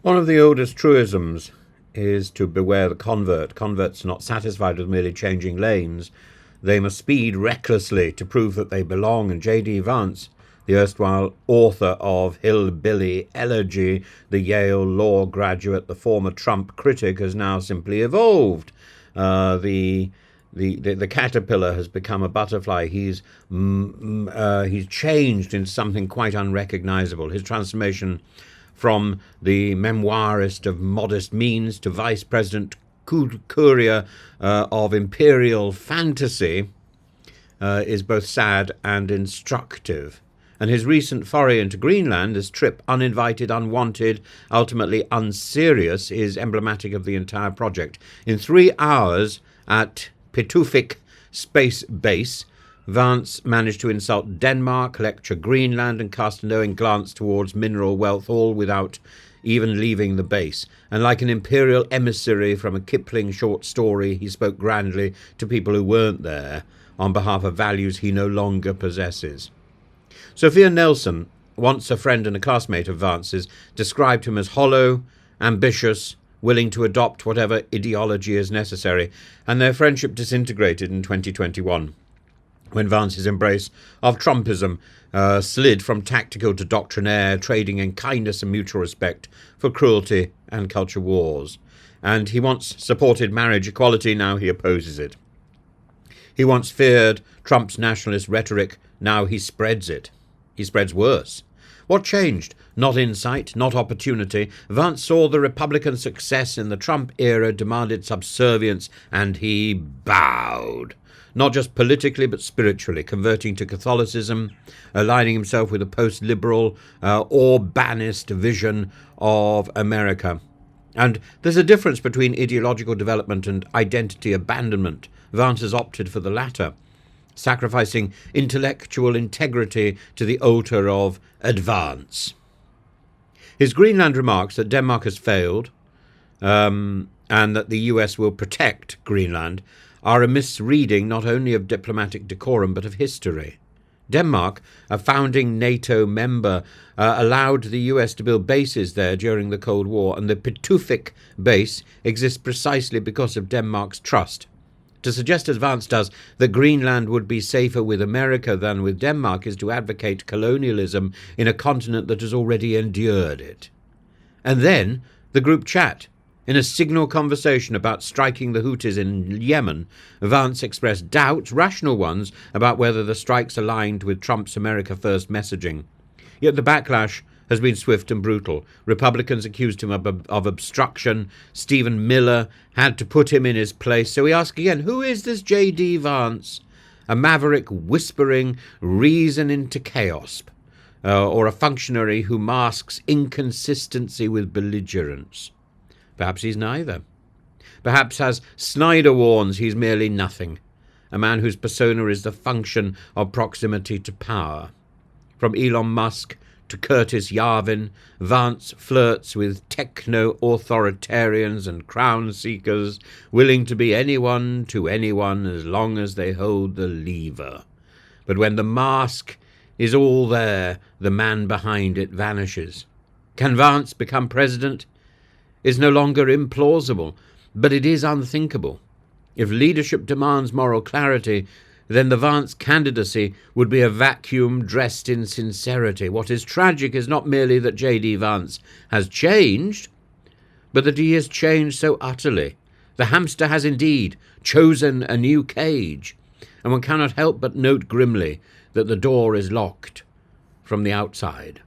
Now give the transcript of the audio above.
One of the oldest truisms is to beware the convert. Converts are not satisfied with merely changing lanes. They must speed recklessly to prove that they belong. And J.D. Vance, the erstwhile author of Hillbilly Elegy, the Yale law graduate, the former Trump critic, has now simply evolved. The caterpillar has become a butterfly. He's changed into something quite unrecognizable. His transformation from the memoirist of modest means to vice president courier of imperial fantasy is both sad and instructive. And his recent foray into Greenland, this trip uninvited, unwanted, ultimately unserious, is emblematic of the entire project. In 3 hours at Pitufik Space Base, Vance managed to insult Denmark, lecture Greenland, and cast a knowing glance towards mineral wealth, all without even leaving the base. And like an imperial emissary from a Kipling short story, he spoke grandly to people who weren't there on behalf of values he no longer possesses. Sophia Nelson, once a friend and a classmate of Vance's, described him as hollow, ambitious, willing to adopt whatever ideology is necessary, and their friendship disintegrated in 2021. When Vance's embrace of Trumpism slid from tactical to doctrinaire, trading in kindness and mutual respect for cruelty and culture wars. And he once supported marriage equality, now he opposes it. He once feared Trump's nationalist rhetoric, now he spreads it. He spreads worse. What changed? Not insight, not opportunity. Vance saw the Republican success in the Trump era demanded subservience, and he bowed. Not just politically, but spiritually, converting to Catholicism, aligning himself with a post-liberal, Orbanist vision of America. And there's a difference between ideological development and identity abandonment. Vance has opted for the latter, sacrificing intellectual integrity to the altar of advance. His Greenland remarks that Denmark has failed and that the US will protect Greenland are a misreading not only of diplomatic decorum but of history. Denmark, a founding NATO member, allowed the US to build bases there during the Cold War, and the Pitufik base exists precisely because of Denmark's trust. To suggest, as Vance does, that Greenland would be safer with America than with Denmark is to advocate colonialism in a continent that has already endured it. And then the group chat. In a signal conversation about striking the Houthis in Yemen, Vance expressed doubts, rational ones, about whether the strikes aligned with Trump's America First messaging. Yet the backlash has been swift and brutal. Republicans accused him of obstruction. Stephen Miller had to put him in his place. So we ask again, who is this J.D. Vance? A maverick whispering reason into chaos, or a functionary who masks inconsistency with belligerence? Perhaps he's neither. Perhaps, as Snyder warns, he's merely nothing, a man whose persona is the function of proximity to power. From Elon Musk to Curtis Yarvin, Vance flirts with techno-authoritarians and crown-seekers, willing to be anyone to anyone as long as they hold the lever. But when the mask is all there, the man behind it vanishes. Can Vance become president? Is no longer implausible, but it is unthinkable. If leadership demands moral clarity, then the Vance candidacy would be a vacuum dressed in sincerity. What is tragic is not merely that J.D. Vance has changed, but that he has changed so utterly. The hamster has indeed chosen a new cage, and one cannot help but note grimly that the door is locked from the outside.